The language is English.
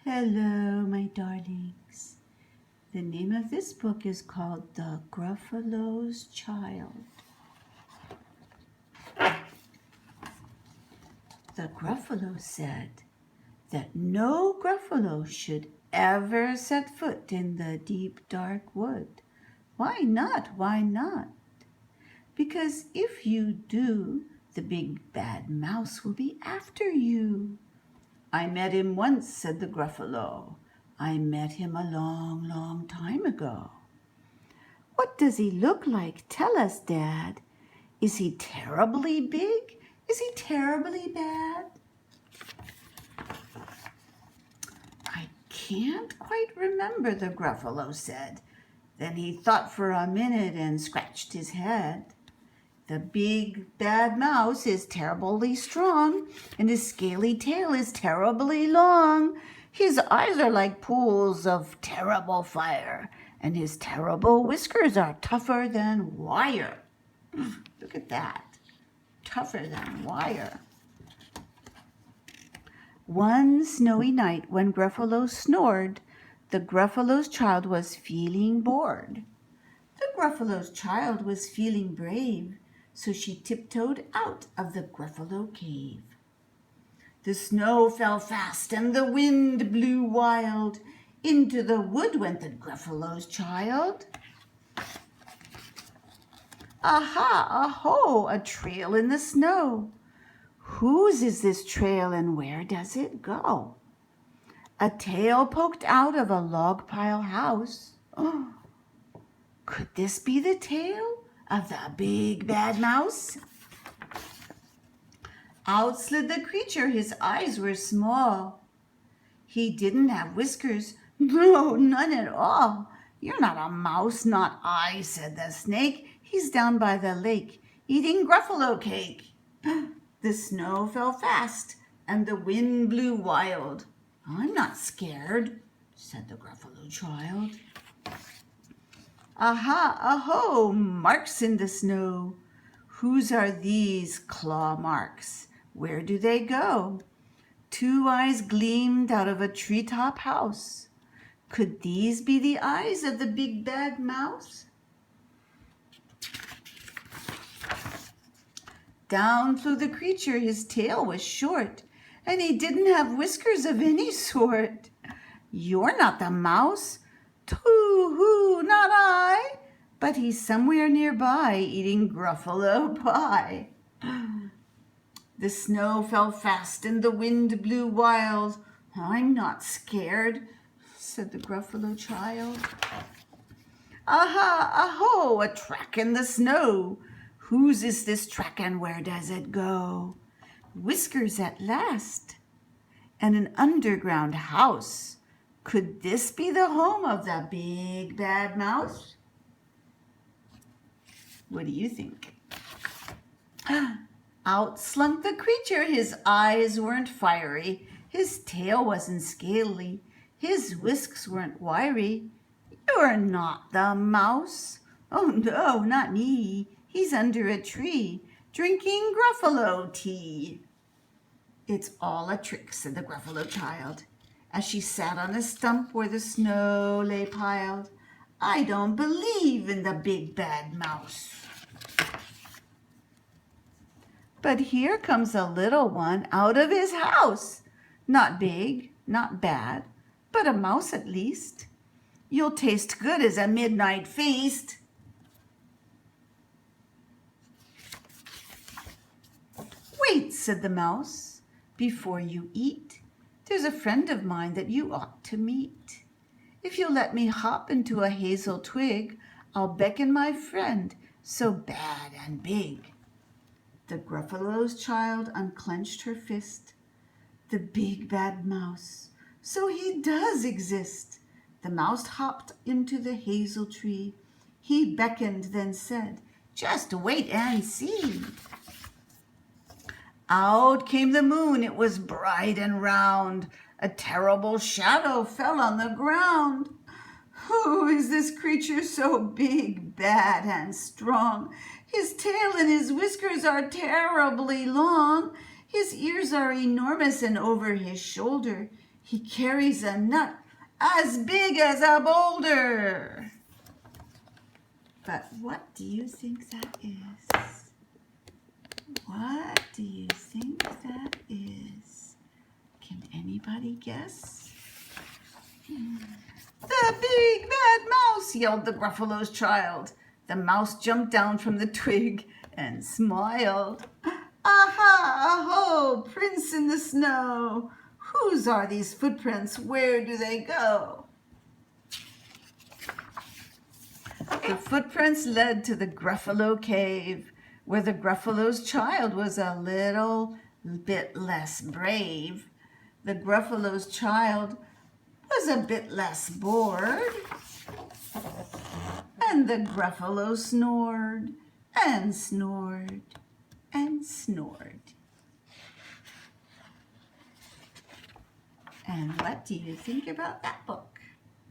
Hello, my darlings. The name of this book is called The Gruffalo's Child. The Gruffalo said that no Gruffalo should ever set foot in the deep, dark wood. Why not? Why not? Because if you do, the big bad mouse will be after you. I met him once, said the Gruffalo. I met him a long, long time ago. What does he look like? Tell us, Dad. Is he terribly big? Is he terribly bad? I can't quite remember, the Gruffalo said. Then he thought for a minute and scratched his head. The big bad mouse is terribly strong, and his scaly tail is terribly long. His eyes are like pools of terrible fire, and his terrible whiskers are tougher than wire. Look at that, tougher than wire. One snowy night when Gruffalo snored, the Gruffalo's child was feeling bored. The Gruffalo's child was feeling brave, so she tiptoed out of the Gruffalo cave. The snow fell fast and the wind blew wild. Into the wood went the Gruffalo's child. Aha, aho, a trail in the snow. Whose is this trail and where does it go? A tail poked out of a log pile house. Oh, could this be the tail of the big bad mouse? Out slid the creature, his eyes were small. He didn't have whiskers, no, none at all. You're not a mouse, not I, said the snake. He's down by the lake, eating Gruffalo cake. The snow fell fast, and the wind blew wild. I'm not scared, said the Gruffalo child. Aha, aho, marks in the snow. Whose are these claw marks? Where do they go? Two eyes gleamed out of a treetop house. Could these be the eyes of the big bad mouse? Down flew the creature, his tail was short, and he didn't have whiskers of any sort. You're not the mouse. Too-hoo, not I, but he's somewhere nearby eating Gruffalo pie. The snow fell fast and the wind blew wild. I'm not scared, said the Gruffalo child. Aha, aho, a track in the snow. Whose is this track and where does it go? Whiskers at last, and an underground house. Could this be the home of the big bad mouse? What do you think? Out slunk the creature. His eyes weren't fiery. His tail wasn't scaly. His whisks weren't wiry. You're not the mouse. Oh no, not me. He's under a tree, drinking Gruffalo tea. It's all a trick, said the Gruffalo child, as she sat on a stump where the snow lay piled. I don't believe in the big bad mouse. But here comes a little one out of his house. Not big, not bad, but a mouse at least. You'll taste good as a midnight feast. Wait, said the mouse, before you eat. There's a friend of mine that you ought to meet. If you'll let me hop into a hazel twig, I'll beckon my friend, so bad and big. The Gruffalo's child unclenched her fist. The big bad mouse, so he does exist. The mouse hopped into the hazel tree. He beckoned, then said, just wait and see. Out came the moon, it was bright and round. A terrible shadow fell on the ground. Who is this creature so big, bad, and strong? His tail and his whiskers are terribly long. His ears are enormous and over his shoulder. He carries a nut as big as a boulder. But what do you think that is? What do you think that is? Can anybody guess? The big bad mouse, yelled the Gruffalo's child. The mouse jumped down from the twig and smiled. Aha, aho, prints in the snow. Whose are these footprints? Where do they go? The footprints led to the Gruffalo cave, where the Gruffalo's child was a little bit less brave. The Gruffalo's child was a bit less bored. And the Gruffalo snored and snored and snored. And what do you think about that book?